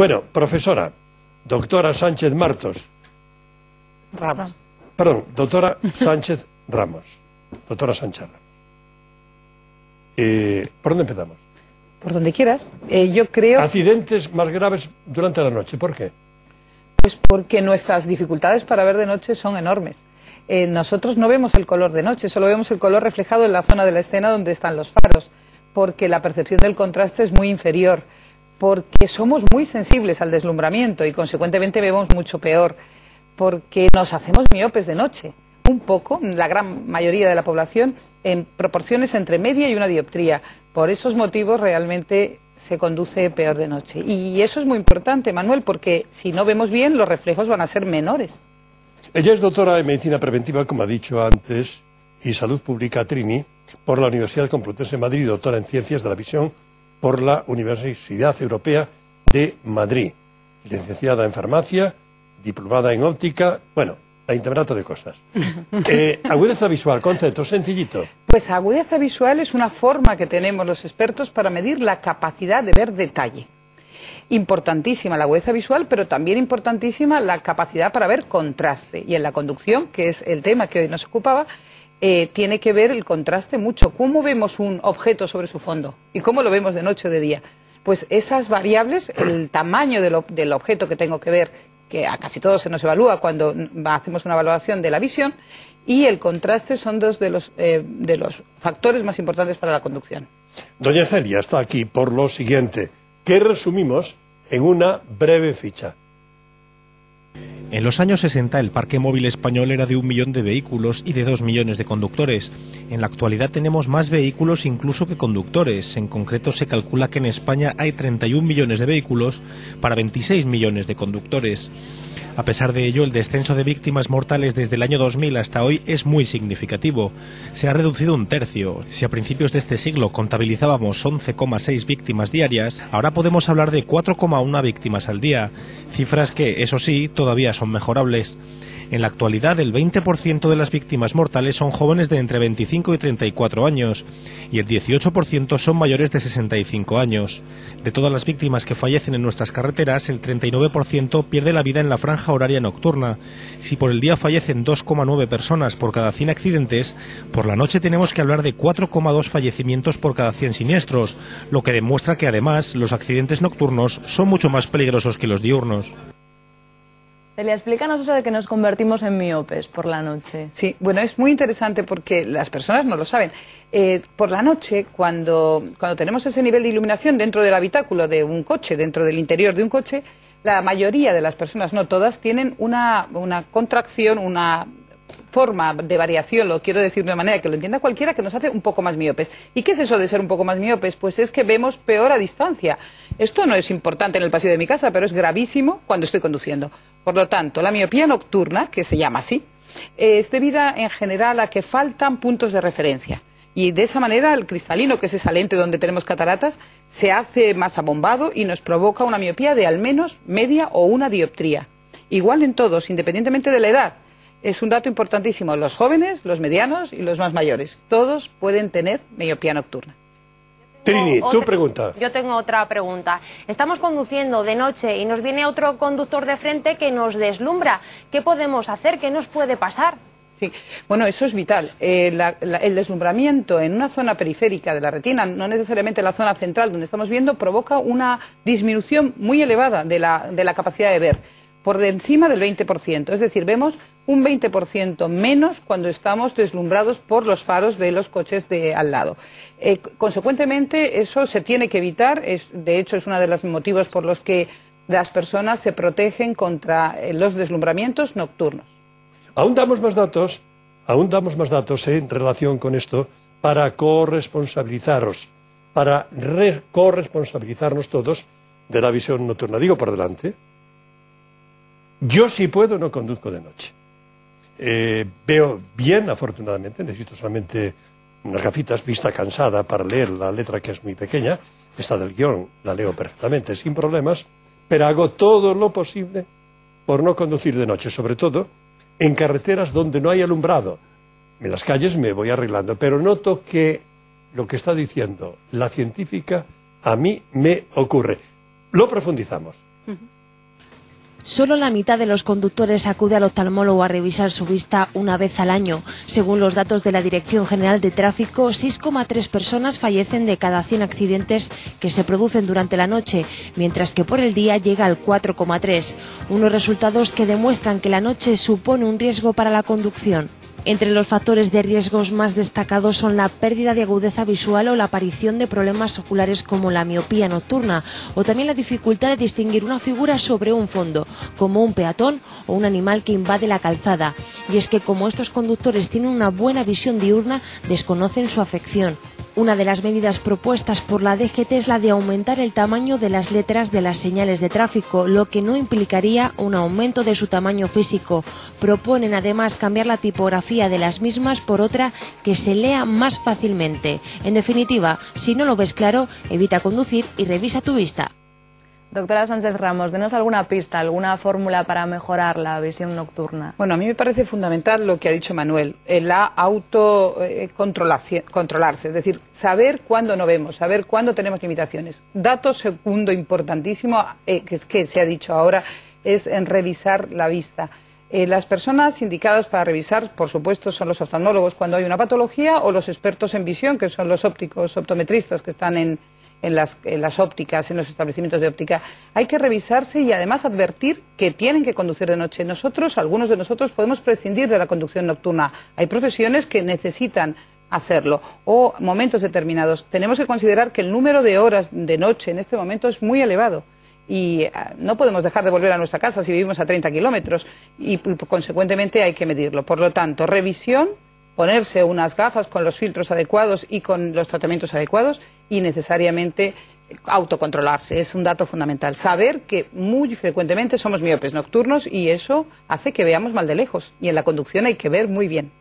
Bueno, profesora, doctora Sánchez Martos. Ramos. Perdón, doctora Sánchez Ramos. Doctora Sánchez Ramos. ¿Por dónde empezamos? Por donde quieras. Yo creo... Accidentes más graves durante la noche, ¿por qué? Pues porque nuestras dificultades para ver de noche son enormes. Nosotros no vemos el color de noche, solo vemos el color reflejado en la zona de la escena donde están los faros, porque la percepción del contraste es muy inferior, porque somos muy sensibles al deslumbramiento y consecuentemente vemos mucho peor, porque nos hacemos miopes de noche, un poco, la gran mayoría de la población, en proporciones entre media y una dioptría. Por esos motivos realmente se conduce peor de noche. Y eso es muy importante, Manuel, porque si no vemos bien, los reflejos van a ser menores. Ella es doctora en Medicina Preventiva, como ha dicho antes, y Salud Pública Trini, por la Universidad Complutense de Madrid, doctora en Ciencias de la Visión por la Universidad Europea de Madrid, licenciada en Farmacia, diplomada en Óptica, bueno, la integrata de cosas. Agudeza visual, concepto sencillito. Pues agudeza visual es una forma que tenemos los expertos para medir la capacidad de ver detalle. Importantísima la agudeza visual, pero también importantísima la capacidad para ver contraste. Y en la conducción, que es el tema que hoy nos ocupaba, tiene que ver el contraste mucho. ¿Cómo vemos un objeto sobre su fondo? ¿Y cómo lo vemos de noche o de día? Pues esas variables, el tamaño del objeto que tengo que ver, que a casi todos se nos evalúa cuando hacemos una evaluación de la visión, y el contraste son dos de los factores más importantes para la conducción. Doña Celia está aquí por lo siguiente, que resumimos en una breve ficha. En los años 60 el parque móvil español era de 1 millón de vehículos y de 2 millones de conductores. En la actualidad tenemos más vehículos incluso que conductores. En concreto se calcula que en España hay 31 millones de vehículos para 26 millones de conductores. A pesar de ello, el descenso de víctimas mortales desde el año 2000 hasta hoy es muy significativo. Se ha reducido un tercio. Si a principios de este siglo contabilizábamos 11,6 víctimas diarias, ahora podemos hablar de 4,1 víctimas al día, cifras que, eso sí, todavía son mejorables. En la actualidad, el 20% de las víctimas mortales son jóvenes de entre 25 y 34 años y el 18% son mayores de 65 años. De todas las víctimas que fallecen en nuestras carreteras, el 39% pierde la vida en la franja horaria nocturna. Si por el día fallecen 2,9 personas por cada 100 accidentes, por la noche tenemos que hablar de 4,2 fallecimientos por cada 100 siniestros, lo que demuestra que además los accidentes nocturnos son mucho más peligrosos que los diurnos. Celia, explícanos eso de que nos convertimos en miopes por la noche. Sí, bueno, es muy interesante porque las personas no lo saben. Por la noche, cuando tenemos ese nivel de iluminación dentro del habitáculo de un coche, dentro del interior de un coche, la mayoría de las personas, no todas, tienen una contracción, una forma de variación, lo quiero decir de una manera que lo entienda cualquiera, que nos hace un poco más miopes. ¿Y qué es eso de ser un poco más miopes? Pues es que vemos peor a distancia. Esto no es importante en el pasillo de mi casa, pero es gravísimo cuando estoy conduciendo. Por lo tanto, la miopía nocturna, que se llama así, es debida en general a que faltan puntos de referencia. Y de esa manera el cristalino, que es esa lente donde tenemos cataratas, se hace más abombado y nos provoca una miopía de al menos media o una dioptría. Igual en todos, independientemente de la edad. Es un dato importantísimo. Los jóvenes, los medianos y los más mayores. Todos pueden tener miopía nocturna. Trini, tu pregunta. Yo tengo otra pregunta. Estamos conduciendo de noche y nos viene otro conductor de frente que nos deslumbra. ¿Qué podemos hacer? ¿Qué nos puede pasar? Sí, bueno, eso es vital. El deslumbramiento en una zona periférica de la retina, no necesariamente la zona central donde estamos viendo, provoca una disminución muy elevada de la capacidad de ver, por encima del 20%. Es decir, vemos un 20% menos cuando estamos deslumbrados por los faros de los coches de al lado. Consecuentemente, eso se tiene que evitar. De hecho, es uno de los motivos por los que las personas se protegen contra los deslumbramientos nocturnos. Aún damos más datos en relación con esto para corresponsabilizaros, para corresponsabilizarnos todos de la visión nocturna. Digo por delante, yo si puedo no conduzco de noche. Veo bien, afortunadamente, necesito solamente unas gafitas, vista cansada para leer la letra que es muy pequeña, esta del guión la leo perfectamente, sin problemas, pero hago todo lo posible por no conducir de noche, sobre todo en carreteras donde no hay alumbrado. En las calles me voy arreglando, pero noto que lo que está diciendo la científica a mí me ocurre. Lo profundizamos. Solo la mitad de los conductores acude al oftalmólogo a revisar su vista una vez al año. Según los datos de la Dirección General de Tráfico, 6,3 personas fallecen de cada 100 accidentes que se producen durante la noche, mientras que por el día llega al 4,3. Unos resultados que demuestran que la noche supone un riesgo para la conducción. Entre los factores de riesgos más destacados son la pérdida de agudeza visual o la aparición de problemas oculares como la miopía nocturna, o también la dificultad de distinguir una figura sobre un fondo, como un peatón o un animal que invade la calzada. Y es que como estos conductores tienen una buena visión diurna, desconocen su afección. Una de las medidas propuestas por la DGT es la de aumentar el tamaño de las letras de las señales de tráfico, lo que no implicaría un aumento de su tamaño físico. Proponen además cambiar la tipografía de las mismas por otra que se lea más fácilmente. En definitiva, si no lo ves claro, evita conducir y revisa tu vista. Doctora Sánchez Ramos, denos alguna pista, alguna fórmula para mejorar la visión nocturna. Bueno, a mí me parece fundamental lo que ha dicho Manuel, la autocontrolarse, es decir, saber cuándo no vemos, saber cuándo tenemos limitaciones. Dato segundo importantísimo, que se ha dicho ahora, es en revisar la vista. Las personas indicadas para revisar, por supuesto, son los oftalmólogos cuando hay una patología o los expertos en visión, que son los ópticos, optometristas que están en las ópticas, en los establecimientos de óptica. Hay que revisarse y además advertir que tienen que conducir de noche. Algunos de nosotros podemos prescindir de la conducción nocturna. Hay profesiones que necesitan hacerlo o momentos determinados. Tenemos que considerar que el número de horas de noche en este momento es muy elevado y no podemos dejar de volver a nuestra casa si vivimos a 30 kilómetros y consecuentemente hay que medirlo. Por lo tanto, revisión, ponerse unas gafas con los filtros adecuados y con los tratamientos adecuados y necesariamente autocontrolarse. Es un dato fundamental. Saber que muy frecuentemente somos miopes nocturnos y eso hace que veamos mal de lejos y en la conducción hay que ver muy bien.